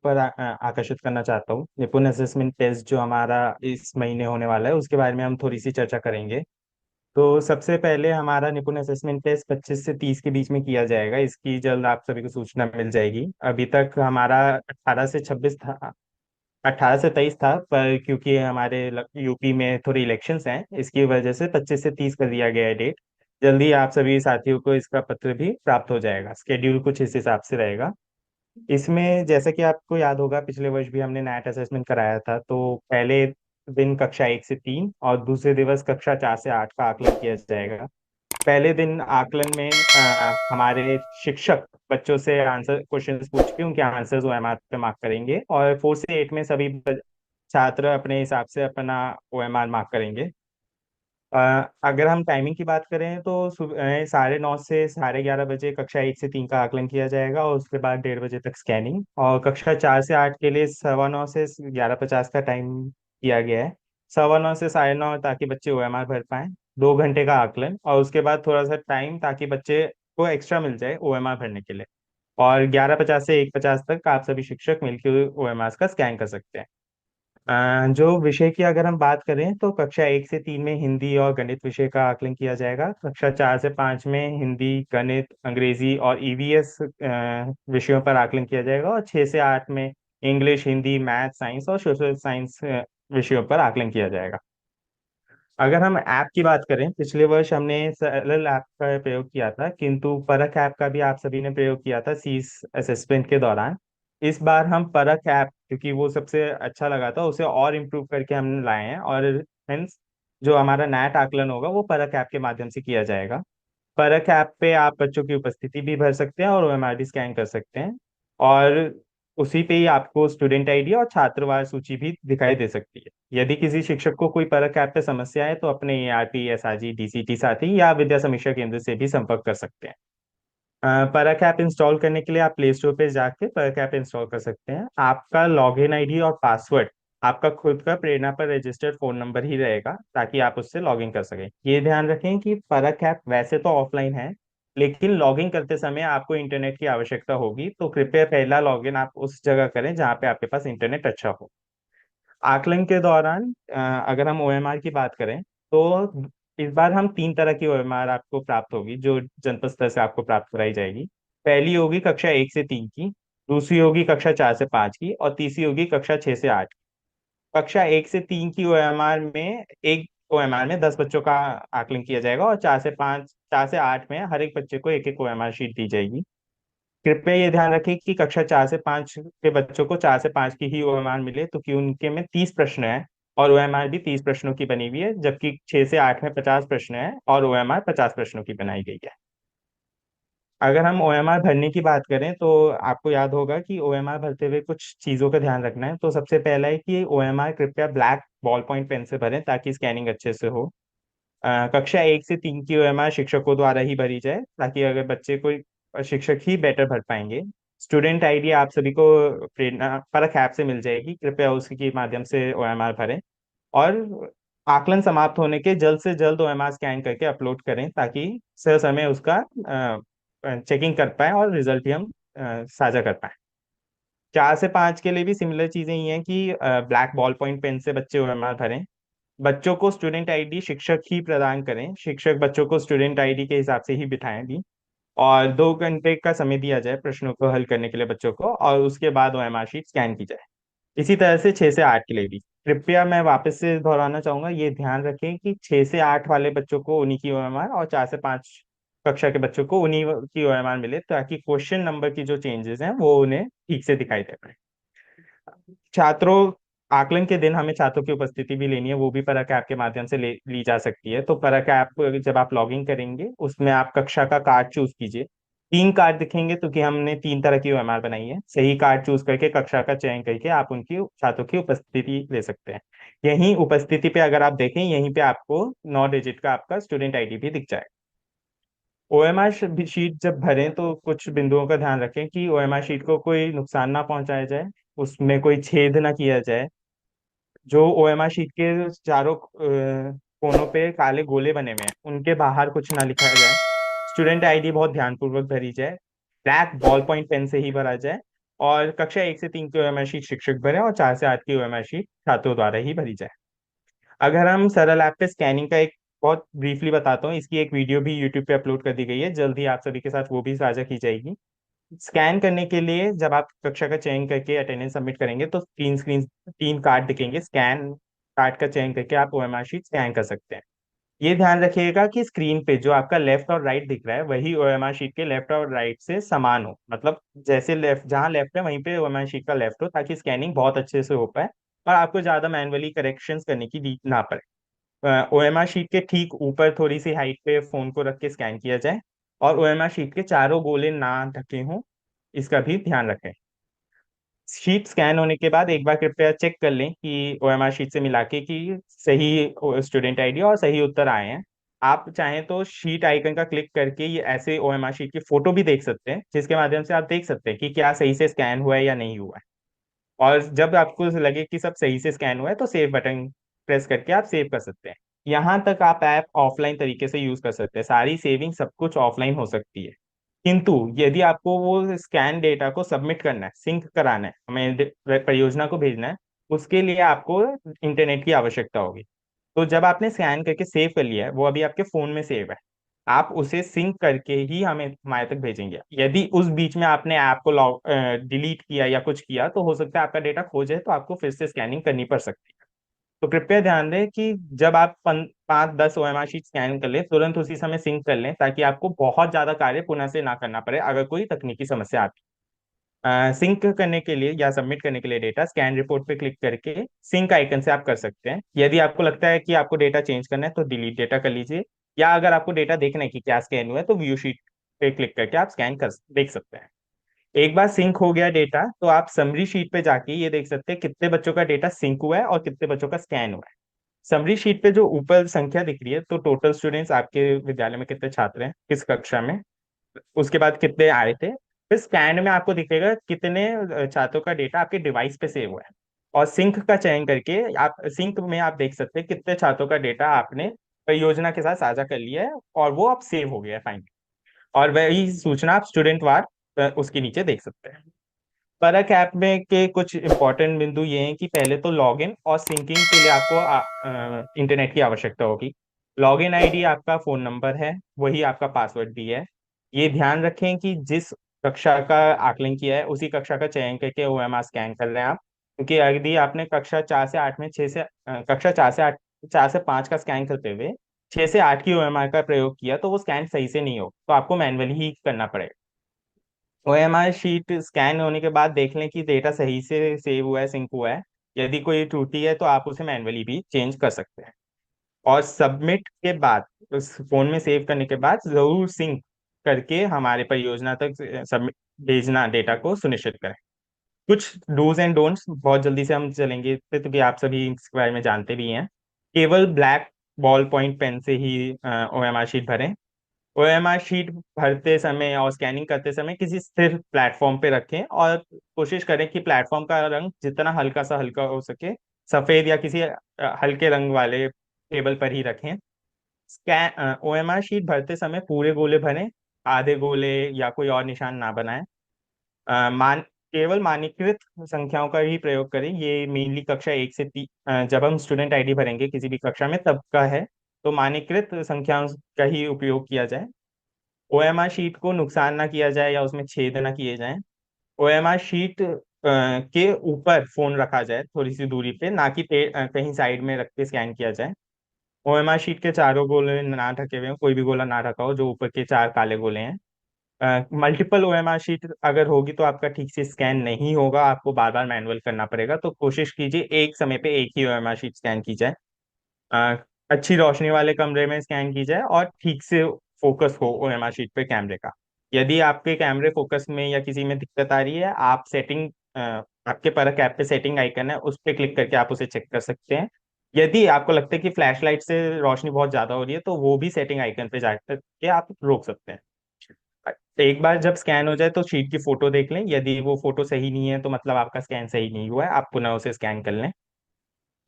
पर आकर्षित करना चाहता हूँ। निपुण असेसमेंट टेस्ट जो हमारा इस महीने होने वाला है उसके बारे में हम थोड़ी सी चर्चा करेंगे। तो सबसे पहले हमारा निपुण असेसमेंट टेस्ट 25 से 30 के बीच में किया जाएगा। इसकी जल्द आप सभी को सूचना मिल जाएगी। अभी तक हमारा 18 से 26 था, 18 से 23 था, पर क्योंकि हमारे यूपी में थोड़ी इलेक्शंस हैं इसकी वजह से 25 से 30 कर दिया गया है डेट। जल्दी आप सभी साथियों को इसका पत्र भी प्राप्त हो जाएगा। स्केड्यूल कुछ इस हिसाब से रहेगा। इसमें जैसा कि आपको याद होगा पिछले वर्ष भी हमने नैट असेसमेंट कराया था। तो पहले दिन कक्षा 1 से 3 और दूसरे दिवस कक्षा 4 से 8 का आकलन किया जाएगा। पहले दिन आकलन में हमारे शिक्षक बच्चों से आंसर क्वेश्चंस पूछ के उनके आंसर्स ओएमआर पे मार्क करेंगे, और 4 से 8 में सभी छात्र अपने हिसाब से अपना ओएमआर मार्क करेंगे। अगर हम टाइमिंग की बात करें तो सुबह 9:30 से 11:30 बजे कक्षा 1 से 3 का आकलन किया जाएगा, और उसके बाद 1:30 बजे तक स्कैनिंग। और कक्षा 4 से 8 के लिए 9:15 से 11:50 का टाइम किया गया है। 9:15 से 9:30 ताकि बच्चे ओएमआर भर पाएं। 2 घंटे का आकलन, और उसके बाद थोड़ा सा टाइम ताकि बच्चे को एक्स्ट्रा मिल जाए ओएमआर भरने के लिए। और 11:50 से 1:50 तक आप सभी शिक्षक मिलकर ओएमआर का स्कैन कर सकते हैं। जो विषय की अगर हम बात करें तो कक्षा 1 से 3 में हिंदी और गणित विषय का आकलन किया जाएगा। कक्षा 4 से 5 में हिंदी, गणित, अंग्रेजी और ईवीएस विषयों पर आकलन किया जाएगा। और 6 से 8 में इंग्लिश, हिंदी, मैथ, साइंस और सोशल साइंस विषयों पर आकलन किया जाएगा। अगर हम ऐप की बात करें, पिछले वर्ष हमने सरल ऐप का प्रयोग किया था, किंतु परख ऐप का भी आप सभी ने प्रयोग किया था सीस असेसमेंट के दौरान। इस बार हम परख ऐप, क्योंकि वो सबसे अच्छा लगा था, उसे और इम्प्रूव करके हम लाए हैं, और हेंस जो हमारा नैट आकलन होगा वो परख ऐप के माध्यम से किया जाएगा। परख ऐप पे आप बच्चों की उपस्थिति भी भर सकते हैं और ओएमआर भी स्कैन कर सकते हैं। और उसी पे ही आपको स्टूडेंट आईडी और छात्रवार सूची भी दिखाई दे सकती है। यदि किसी शिक्षक को कोई परख ऐप पे समस्या है तो अपने एआरपी, एसआरजी, डीसीटी साथी या विद्या समीक्षा केंद्र से भी संपर्क कर सकते हैं। परख ऐप इंस्टॉल करने के लिए आप प्ले स्टोर पे जाके परख ऐप इंस्टॉल कर सकते हैं। आपका लॉगिन आईडी और पासवर्ड आपका खुद का प्रेरणा पर रजिस्टर्ड फोन नंबर ही रहेगा, ताकि आप उससे लॉगिन कर सकें। ये ध्यान रखें कि परख ऐप वैसे तो ऑफलाइन है, लेकिन लॉगिन करते समय आपको इंटरनेट की आवश्यकता होगी, तो कृपया पहला लॉगिन आप उस जगह करें जहाँ पे आपके पास इंटरनेट अच्छा हो। आकलन के दौरान अगर हम ओएमआर की बात करें तो इस बार हम 3 तरह की ओएमआर आपको प्राप्त होगी जो जनपद स्तर से आपको प्राप्त कराई जाएगी। पहली होगी कक्षा 1 से 3 की, दूसरी होगी कक्षा 4 से 5 की, और तीसरी होगी कक्षा 6 से 8। कक्षा 1 से 3 की ओएमआर में एक ओएमआर में 10 बच्चों का आकलन किया जाएगा, और 4 से 5, 4 से 8 में हर एक बच्चे को एक एक ओएमआर शीट दी जाएगी। कृपया ये ध्यान रखें कि कक्षा 4 से 5 के बच्चों को 4 से 5 की ही ओएमआर मिले, तो कि उनके में 30 प्रश्न है और ओएमआर भी 30 प्रश्नों की बनी हुई है, जबकि 6 से 8 में 50 प्रश्न है और ओएमआर 50 प्रश्नों की बनाई गई है। अगर हम ओएमआर भरने की बात करें तो आपको याद होगा कि ओएमआर भरते हुए कुछ चीजों का ध्यान रखना है। तो सबसे पहला है कि ओएमआर कृपया ब्लैक बॉल पॉइंट पेन से भरें ताकि स्कैनिंग अच्छे से हो। कक्षा 1 से 3 की ओएमआर शिक्षकों द्वारा ही भरी जाए, ताकि अगर बच्चे कोई शिक्षक ही बेटर भर पाएंगे। स्टूडेंट आईडी आप सभी को प्रेरणा परख ऐप से मिल जाएगी, कृपया उसके माध्यम से ओएमआर भरें। और आकलन समाप्त होने के जल्द से जल्द ओएमआर स्कैन करके अपलोड करें, ताकि समय उसका चेकिंग कर पाए और रिजल्ट भी हम साझा कर पाए। 4 से 5 के लिए भी सिमिलर चीजें ही हैं कि ब्लैक बॉल पॉइंट पेन से बच्चे ओएमआर भरें। बच्चों को स्टूडेंट आईडी शिक्षक ही प्रदान करें, शिक्षक बच्चों को स्टूडेंट आईडी के हिसाब से ही बिठाएं भी। और 2 घंटे का समय दिया जाए प्रश्नों को हल करने के लिए बच्चों को, और उसके बाद ओएमआर शीट स्कैन की जाए। इसी तरह से 6 से 8 के लिए भी कृपया मैं वापस से दोहराना चाहूंगा, ये ध्यान रखें कि 6 से 8 वाले बच्चों को उन्हीं की ओएमआर और 4 से 5 कक्षा के बच्चों को उन्हीं की ओएमआर मिले, ताकि क्वेश्चन नंबर की जो चेंजेस हैं वो उन्हें ठीक से दिखाई दे पाए। छात्रों, आकलन के दिन हमें छात्रों की उपस्थिति भी लेनी है, वो भी परख ऐप के माध्यम से ली जा सकती है। तो परख ऐप जब आप लॉगिन करेंगे उसमें आप कक्षा का कार्ड चूज कीजिए। 3 कार्ड दिखेंगे, तो कि हमने 3 तरह की ओएमआर बनाई है। सही कार्ड चूज करके कक्षा का चयन करके आप उनकी छात्रों की उपस्थिति ले सकते हैं। यहीं उपस्थिति पे अगर आप देखें, यहीं पे आपको 9 डिजिट का आपका स्टूडेंट आईडी भी दिख जाएगा। ओएमआर शीट जब भरें तो कुछ बिंदुओं का ध्यान रखें कि ओएमआर शीट को कोई नुकसान ना पहुंचाया जाए, उसमें कोई छेद ना किया जाए। जो ओएमआर शीट के चारों कोनों पे काले गोले बने हुए हैं उनके बाहर कुछ ना लिखा जाए। स्टूडेंट आईडी बहुत ध्यानपूर्वक भरी जाए, ब्लैक बॉल पॉइंट पेन से ही भरा जाए। और कक्षा 1 से 3 की ओएमआर शीट शिक्षक भरें और 4 से 8 की ओएमआर शीट छात्रों द्वारा ही भरी जाए। अगर हम सरल ऐप पे स्कैनिंग का एक बहुत ब्रीफली बताता हूँ, इसकी एक वीडियो भी यूट्यूब पे अपलोड कर दी गई है, जल्द ही आप सभी के साथ वो भी साझा की जाएगी। स्कैन करने के लिए जब आप कक्षा का चयन करके अटेंडेंस सबमिट करेंगे तो 3 कार्ड दिखेंगे। स्कैन कार्ड का चयन करके आप ओएमआर शीट स्कैन कर सकते हैं। ये ध्यान रखिएगा कि स्क्रीन पे जो आपका लेफ्ट और राइट दिख रहा है वही ओएमआर शीट के लेफ्ट और राइट से समान हो, मतलब जैसे लेफ्ट जहाँ लेफ्ट है वहीं पे ओएमआर शीट का लेफ्ट हो, ताकि स्कैनिंग बहुत अच्छे से हो पाए और आपको ज्यादा मैनुअली करेक्शंस करने की ना पड़े। ओएमआर शीट के ठीक ऊपर थोड़ी सी हाइट पे फोन को रख के स्कैन किया जाए और ओएमआर शीट के चारों गोले ना ढके हों, इसका भी ध्यान रखें। शीट स्कैन होने के बाद एक बार कृपया चेक कर लें कि ओएमआर शीट से मिला के कि सही स्टूडेंट आईडी और सही उत्तर आए हैं। आप चाहें तो शीट आइकन का क्लिक करके ये ऐसे ओएमआर शीट की फोटो भी देख सकते हैं, जिसके माध्यम से आप देख सकते हैं कि क्या सही से स्कैन हुआ है या नहीं हुआ है। और जब आपको लगे कि सब सही से स्कैन हुआ है तो सेव बटन प्रेस करके आप सेव कर सकते हैं। यहाँ तक आप ऐप ऑफलाइन तरीके से यूज कर सकते हैं, सारी सेविंग सब कुछ ऑफलाइन हो सकती है। किंतु यदि आपको वो स्कैन डेटा को सबमिट करना है, सिंक कराना है, हमें परियोजना को भेजना है, उसके लिए आपको इंटरनेट की आवश्यकता होगी। तो जब आपने स्कैन करके सेव कर लिया है, वो अभी आपके फोन में सेव है, आप उसे सिंक करके ही हमें हमारे तक भेजेंगे। यदि उस बीच में आपने ऐप को लॉग डिलीट किया या कुछ किया तो हो सकता है आपका डेटा खो जाए, तो आपको फिर से स्कैनिंग करनी पड़ सकती है। तो कृपया ध्यान दें कि जब आप 5-10 ओएमआर शीट स्कैन कर लें, तुरंत उसी समय सिंक कर लें, ताकि आपको बहुत ज्यादा कार्य पुनः से ना करना पड़े अगर कोई तकनीकी समस्या आती है। सिंक करने के लिए या सबमिट करने के लिए डेटा स्कैन रिपोर्ट पे क्लिक करके सिंक आइकन से आप कर सकते हैं। यदि आपको लगता है कि आपको डेटा चेंज करना है तो डिलीट डेटा कर लीजिए, या अगर आपको डेटा देखना है कि क्या स्कैन हुआ है तो व्यू शीट पे क्लिक करके आप स्कैन कर देख सकते हैं। एक बार सिंक हो गया डेटा तो आप समरी शीट पे जाके ये देख सकते हैं कितने बच्चों का डेटा सिंक हुआ है और कितने बच्चों का स्कैन हुआ है। समरी शीट पे जो ऊपर संख्या दिख रही है, तो टोटल स्टूडेंट्स आपके विद्यालय में कितने छात्र हैं, किस कक्षा में, उसके बाद कितने आए थे, फिर स्कैन में आपको दिखेगा कितने छात्रों का डेटा आपके डिवाइस पे सेव हुआ है। और सिंक का चयन करके आप सिंक में आप देख सकते हैं कितने छात्रों का डेटा आपने परियोजना के साथ साझा कर लिया है और वो अब सेव हो गया है फाइनली। और वही सूचना आप स्टूडेंट वार उसके नीचे देख सकते हैं। परक ऐप में के कुछ इंपॉर्टेंट बिंदु ये हैं कि पहले तो लॉगिन और सिंकिंग के लिए आपको इंटरनेट की आवश्यकता होगी। लॉगिन आईडी आपका फोन नंबर है, वही आपका पासवर्ड भी है। ये ध्यान रखें कि जिस कक्षा का आकलन किया है उसी कक्षा का चयन करके ओएमआर स्कैन कर रहे हैं आप, क्योंकि यदि आपने कक्षा 4 से 8 में कक्षा 4 से 8 4 से 5 का स्कैन करते हुए 6 से 8 की ओएमआर का प्रयोग किया तो वो स्कैन सही से नहीं हो, तो आपको मैनुअली ही करना पड़ेगा। ओएमआर शीट स्कैन होने के बाद देख लें कि डेटा सही से सेव हुआ है, सिंक हुआ है। यदि कोई त्रुटि है तो आप उसे मैन्युअली भी चेंज कर सकते हैं। और सबमिट के बाद, उस फोन में सेव करने के बाद जरूर सिंक करके हमारे परियोजना तक सबमिट भेजना डेटा को सुनिश्चित करें। कुछ डूज एंड डोंट्स बहुत जल्दी से हम चलेंगे क्योंकि आप सभी इसके बारे में जानते भी हैं। केवल ब्लैक बॉल पॉइंट पेन से ही ओएमआर शीट भरें। ओएमआर शीट भरते समय और स्कैनिंग करते समय किसी स्थिर प्लेटफॉर्म पे रखें और कोशिश करें कि प्लेटफॉर्म का रंग जितना हल्का सा हल्का हो सके सफेद या किसी हल्के रंग वाले टेबल पर ही रखें। स्कैन ओएमआर शीट भरते समय पूरे गोले भरें, आधे गोले या कोई और निशान ना बनाएं। मान केवल मानकीकृत संख्याओं का ही प्रयोग करें। ये मेनली कक्षा 1 से 3 जब हम स्टूडेंट आईडी भरेंगे किसी भी कक्षा में तब का है, तो मानकीकृत संख्याओं का ही उपयोग किया जाए। ओएमआर शीट को नुकसान ना किया जाए या उसमें छेद ना किए जाएं। ओएमआर शीट के ऊपर फोन रखा जाए थोड़ी सी दूरी पे, ना कि कहीं साइड में रख के स्कैन किया जाए। ओएमआर शीट के चारों गोले ना ढके हुए हों, कोई भी गोला ना ढका हो, जो ऊपर के 4 काले गोले हैं। मल्टीपल ओएमआर शीट अगर होगी तो आपका ठीक से स्कैन नहीं होगा, आपको बार बार मैनुअल करना पड़ेगा, तो कोशिश कीजिए एक समय पे एक ही ओएमआर शीट स्कैन की जाए। अ, अच्छी रोशनी वाले कमरे में स्कैन की जाए और ठीक से फोकस हो ओएमआर शीट पे कैमरे का। यदि आपके कैमरे फोकस में या किसी में दिक्कत आ रही है, आप सेटिंग आपके परख ऐप पे सेटिंग आइकन है, उस पर क्लिक करके आप उसे चेक कर सकते हैं। यदि आपको लगता है कि फ्लैश लाइट से रोशनी बहुत ज्यादा हो रही है तो वो भी सेटिंग आइकन पे जाकर के आप रोक सकते हैं। एक बार जब स्कैन हो जाए तो शीट की फोटो देख लें, यदि वो फोटो सही नहीं है तो मतलब आपका स्कैन सही नहीं हुआ है, आप पुनः उसे स्कैन कर लें।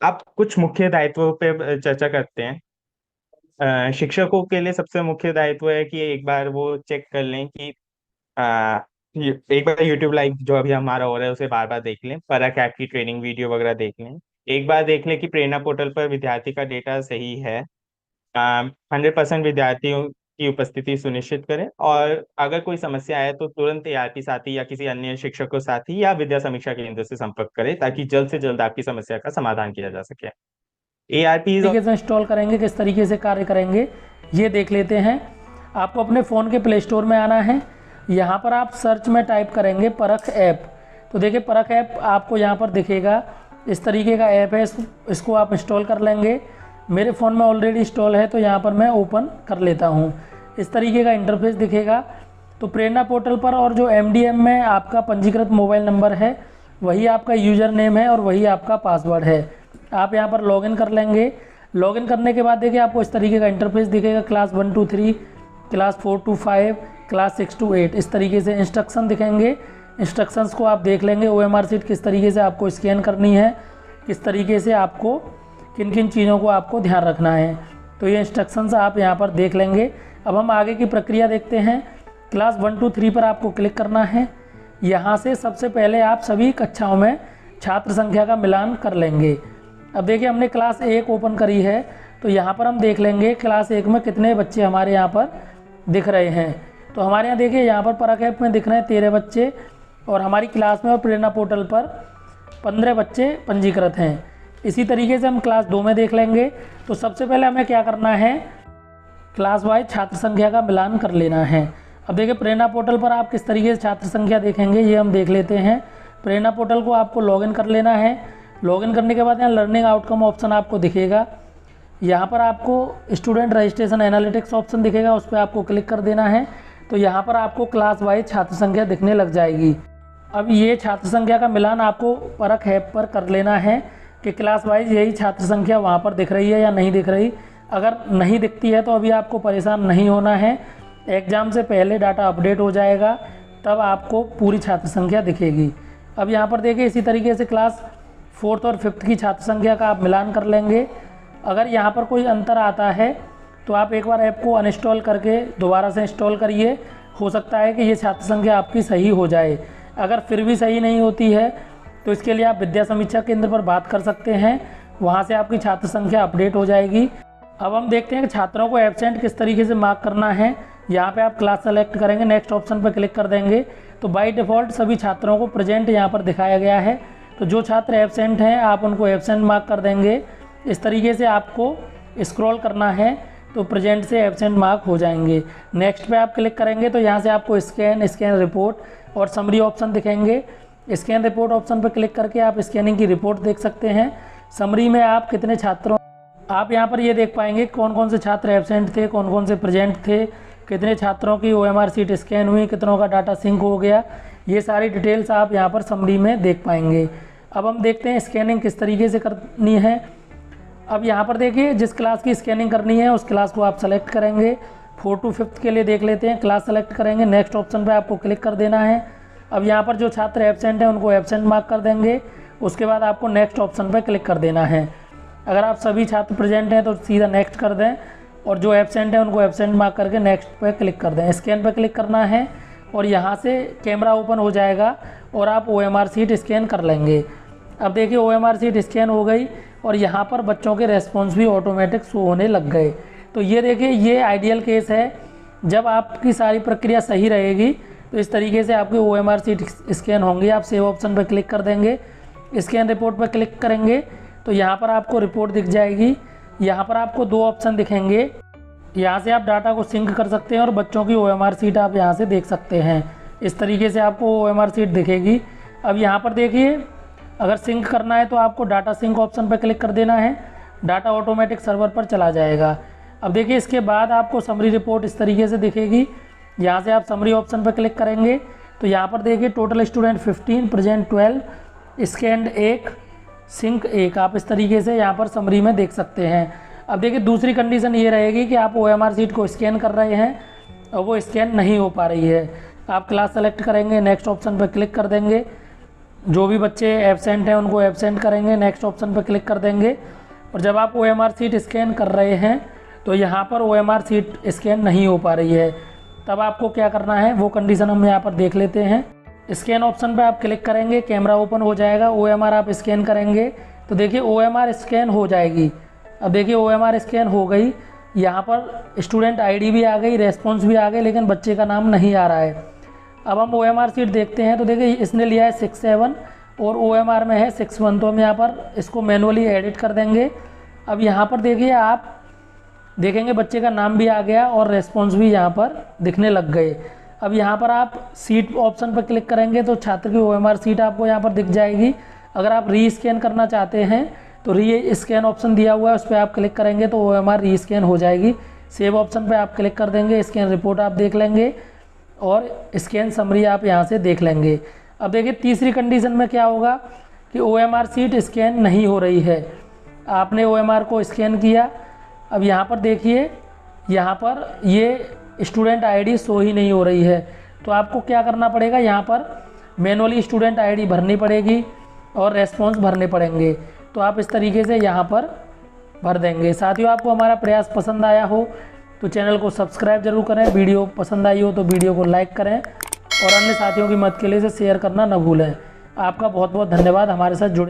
आप कुछ मुख्य दायित्वों पे चर्चा करते हैं। शिक्षकों के लिए सबसे मुख्य दायित्व है कि एक बार वो चेक कर लें कि एक बार यूट्यूब लाइव जो अभी हमारा हो रहा है उसे बार बार देख लें, परख ऐप की ट्रेनिंग वीडियो वगैरह देख लें। एक बार देख लें कि प्रेरणा पोर्टल पर विद्यार्थी का डेटा सही है। 100% विद्यार्थियों की उपस्थिति सुनिश्चित करें, और अगर कोई समस्या आए तो तुरंत एआरपी साथी या किसी अन्य शिक्षक साथी या विद्या समीक्षा केंद्र से संपर्क करें, ताकि जल्द से जल्द आपकी समस्या का समाधान किया जा सके। एआरपी तरीके से इंस्टॉल करेंगे, किस तरीके से कार्य करेंगे ये देख लेते हैं। आपको अपने फ़ोन के प्ले स्टोर में आना है। यहाँ पर आप सर्च में टाइप करेंगे परख ऐप। तो देखिए परख ऐप आपको यहाँ पर दिखेगा, इस तरीके का ऐप है, इसको आप इंस्टॉल कर लेंगे। मेरे फ़ोन में ऑलरेडी इंस्टॉल है तो यहाँ पर मैं ओपन कर लेता हूँ। इस तरीके का इंटरफेस दिखेगा। तो प्रेरणा पोर्टल पर और जो एमडीएम में आपका पंजीकृत मोबाइल नंबर है वही आपका यूज़र नेम है और वही आपका पासवर्ड है। आप यहाँ पर लॉगिन कर लेंगे। लॉगिन करने के बाद देखिए आपको इस तरीके का इंटरफेस दिखेगा, class 1 to 3, class 4 to 5, class 6 to 8, इस तरीके से इंस्ट्रक्शन दिखेंगे। इंस्ट्रक्शंस को आप देख लेंगे। OMR शीट किस तरीके से आपको स्कैन करनी है, किस तरीके से आपको किन किन चीज़ों को आपको ध्यान रखना है, तो ये इंस्ट्रक्शंस आप यहाँ पर देख लेंगे। अब हम आगे की प्रक्रिया देखते हैं। क्लास 1 to 3 पर आपको क्लिक करना है। यहाँ से सबसे पहले आप सभी कक्षाओं में छात्र संख्या का मिलान कर लेंगे। अब देखिए हमने क्लास 1 ओपन करी है, तो यहाँ पर हम देख लेंगे क्लास 1 में कितने बच्चे हमारे यहाँ पर दिख रहे हैं। तो हमारे यहाँ देखिए यहाँ पर परख ऐप में दिख रहे हैं 13 बच्चे, और हमारी क्लास में और प्रेरणा पोर्टल पर 15 बच्चे पंजीकृत हैं। इसी तरीके से हम क्लास 2 में देख लेंगे। तो सबसे पहले हमें क्या करना है, क्लास वाइज छात्र संख्या का मिलान कर लेना है। अब देखिए प्रेरणा पोर्टल पर आप किस तरीके से छात्र संख्या देखेंगे ये हम देख लेते हैं। प्रेरणा पोर्टल को आपको लॉगिन कर लेना है। लॉगिन करने के बाद यहाँ लर्निंग आउटकम ऑप्शन आपको दिखेगा। यहाँ पर आपको स्टूडेंट रजिस्ट्रेशन एनालिटिक्स ऑप्शन दिखेगा, उस पर आपको क्लिक कर देना है। तो यहाँ पर आपको क्लास वाइज छात्र संख्या दिखने लग जाएगी। अब ये छात्र संख्या का मिलान आपको परख ऐप पर कर लेना है कि क्लास वाइज यही छात्र संख्या वहाँ पर दिख रही है या नहीं दिख रही। अगर नहीं दिखती है तो अभी आपको परेशान नहीं होना है, एग्ज़ाम से पहले डाटा अपडेट हो जाएगा, तब आपको पूरी छात्र संख्या दिखेगी। अब यहाँ पर देखिए इसी तरीके से क्लास 4th और 5th की छात्र संख्या का आप मिलान कर लेंगे। अगर यहाँ पर कोई अंतर आता है तो आप एक बार ऐप को अनइंस्टॉल करके दोबारा से इंस्टॉल करिए, हो सकता है कि ये छात्र संख्या आपकी सही हो जाए। अगर फिर भी सही नहीं होती है तो इसके लिए आप विद्या समीक्षा केंद्र पर बात कर सकते हैं, वहाँ से आपकी छात्र संख्या अपडेट हो जाएगी। अब हम देखते हैं कि छात्रों को एब्सेंट किस तरीके से मार्क करना है। यहाँ पे आप क्लास सेलेक्ट करेंगे, नेक्स्ट ऑप्शन पर क्लिक कर देंगे, तो बाय डिफ़ॉल्ट सभी छात्रों को प्रेजेंट यहाँ पर दिखाया गया है। तो जो छात्र एब्सेंट हैं आप उनको एब्सेंट मार्क कर देंगे। इस तरीके से आपको स्क्रॉल करना है तो प्रेजेंट से एब्सेंट मार्क हो जाएंगे। नेक्स्ट पे आप क्लिक करेंगे तो यहाँ से आपको स्कैन रिपोर्ट और समरी ऑप्शन दिखेंगे। स्कैन रिपोर्ट ऑप्शन पर क्लिक करके आप स्कैनिंग की रिपोर्ट देख सकते हैं। समरी में आप कितने छात्रों, आप यहाँ पर ये देख पाएंगे कौन कौन से छात्र एब्सेंट थे, कौन कौन से प्रेजेंट थे, कितने छात्रों की OMR शीट स्कैन हुई, कितनों का डाटा सिंक हो गया, ये सारी डिटेल्स आप यहाँ पर समरी में देख पाएंगे। अब हम देखते हैं स्कैनिंग किस तरीके से करनी है। अब यहाँ पर देखिए जिस क्लास की स्कैनिंग करनी है उस क्लास को आप सेलेक्ट करेंगे। 4 to 5th के लिए देख लेते हैं, क्लास सेलेक्ट करेंगे, नेक्स्ट ऑप्शन पे आपको क्लिक कर देना है। अब यहाँ पर जो छात्र एब्सेंट हैं उनको एब्सेंट मार्क कर देंगे, उसके बाद आपको नेक्स्ट ऑप्शन पे क्लिक कर देना है। अगर आप सभी छात्र प्रेजेंट हैं तो सीधा नेक्स्ट कर दें, और जो एब्सेंट है उनको एब्सेंट मार्क करके नेक्स्ट पे क्लिक कर दें। स्कैन पे क्लिक करना है और यहाँ से कैमरा ओपन हो जाएगा और आप OMR शीट स्कैन कर लेंगे। अब देखिए OMR शीट स्कैन हो गई और यहाँ पर बच्चों के रेस्पॉन्स भी ऑटोमेटिक शो होने लग गए। तो ये देखिए ये आइडियल केस है, जब आपकी सारी प्रक्रिया सही रहेगी तो इस तरीके से आपकी OMR शीट स्कैन होंगी। आप सेव ऑप्शन पर क्लिक कर देंगे, स्कैन रिपोर्ट पर क्लिक करेंगे तो यहाँ पर आपको रिपोर्ट दिख जाएगी। यहाँ पर आपको 2 ऑप्शन दिखेंगे, यहाँ से आप डाटा को सिंक कर सकते हैं और बच्चों की OMR शीट आप यहाँ से देख सकते हैं। इस तरीके से आपको OMR शीट दिखेगी। अब यहाँ पर देखिए अगर सिंक करना है तो आपको डाटा सिंक ऑप्शन पर क्लिक कर देना है, डाटा ऑटोमेटिक सर्वर पर चला जाएगा। अब देखिए इसके बाद आपको समरी रिपोर्ट इस तरीके से दिखेगी। यहाँ से आप समरी ऑप्शन पर क्लिक करेंगे तो यहाँ पर देखिए total student 15, present 12, scanned 1, sync 1, आप इस तरीके से यहाँ पर समरी में देख सकते हैं। अब देखिए दूसरी कंडीशन ये रहेगी कि आप OMR शीट को स्कैन कर रहे हैं और वो स्कैन नहीं हो पा रही है। आप क्लास सेलेक्ट करेंगे, नेक्स्ट ऑप्शन पर क्लिक कर देंगे, जो भी बच्चे एब्सेंट हैं उनको एब्सेंट करेंगे, नेक्स्ट ऑप्शन पर क्लिक कर देंगे। और जब आप OMR शीट स्कैन कर रहे हैं तो यहाँ पर OMR शीट स्कैन नहीं हो पा रही है। तब आपको क्या करना है वो कंडीशन हम यहाँ पर देख लेते हैं। स्कैन ऑप्शन पे आप क्लिक करेंगे, कैमरा ओपन हो जाएगा, OMR आप स्कैन करेंगे तो देखिए OMR स्कैन हो जाएगी। अब देखिए OMR स्कैन हो गई, यहाँ पर स्टूडेंट ID भी आ गई, रेस्पॉन्स भी आ गई, लेकिन बच्चे का नाम नहीं आ रहा है। अब हम OMR सीट देखते हैं तो देखिए इसने लिया है 67 और OMR में है 61, तो हम यहाँ पर इसको मैनुअली एडिट कर देंगे। अब यहाँ पर देखिए आप देखेंगे बच्चे का नाम भी आ गया और रेस्पॉन्स भी यहाँ पर दिखने लग गए। अब यहाँ पर आप सीट ऑप्शन पर क्लिक करेंगे तो छात्र की OMR सीट आपको यहाँ पर दिख जाएगी। अगर आप री स्कैन करना चाहते हैं तो री स्कैन ऑप्शन दिया हुआ है, उस पर आप क्लिक करेंगे तो OMR री स्कैन हो जाएगी। सेव ऑप्शन पर आप क्लिक कर देंगे, स्कैन रिपोर्ट आप देख लेंगे और स्कैन समरी आप यहाँ से देख लेंगे। अब देखिए तीसरी कंडीशन में क्या होगा कि OMR सीट स्कैन नहीं हो रही है। आपने OMR को स्कैन किया, अब यहाँ पर देखिए यहाँ पर ये स्टूडेंट ID शो ही नहीं हो रही है, तो आपको क्या करना पड़ेगा, यहाँ पर मैनुअली स्टूडेंट ID भरनी पड़ेगी और रेस्पॉन्स भरने पड़ेंगे। तो आप इस तरीके से यहाँ पर भर देंगे। साथियों, आपको हमारा प्रयास पसंद आया हो तो चैनल को सब्सक्राइब जरूर करें, वीडियो पसंद आई हो तो वीडियो को लाइक करें और अन्य साथियों की मदद के लिए इसे शेयर करना न भूलें। आपका बहुत बहुत धन्यवाद हमारे साथ जुड़े।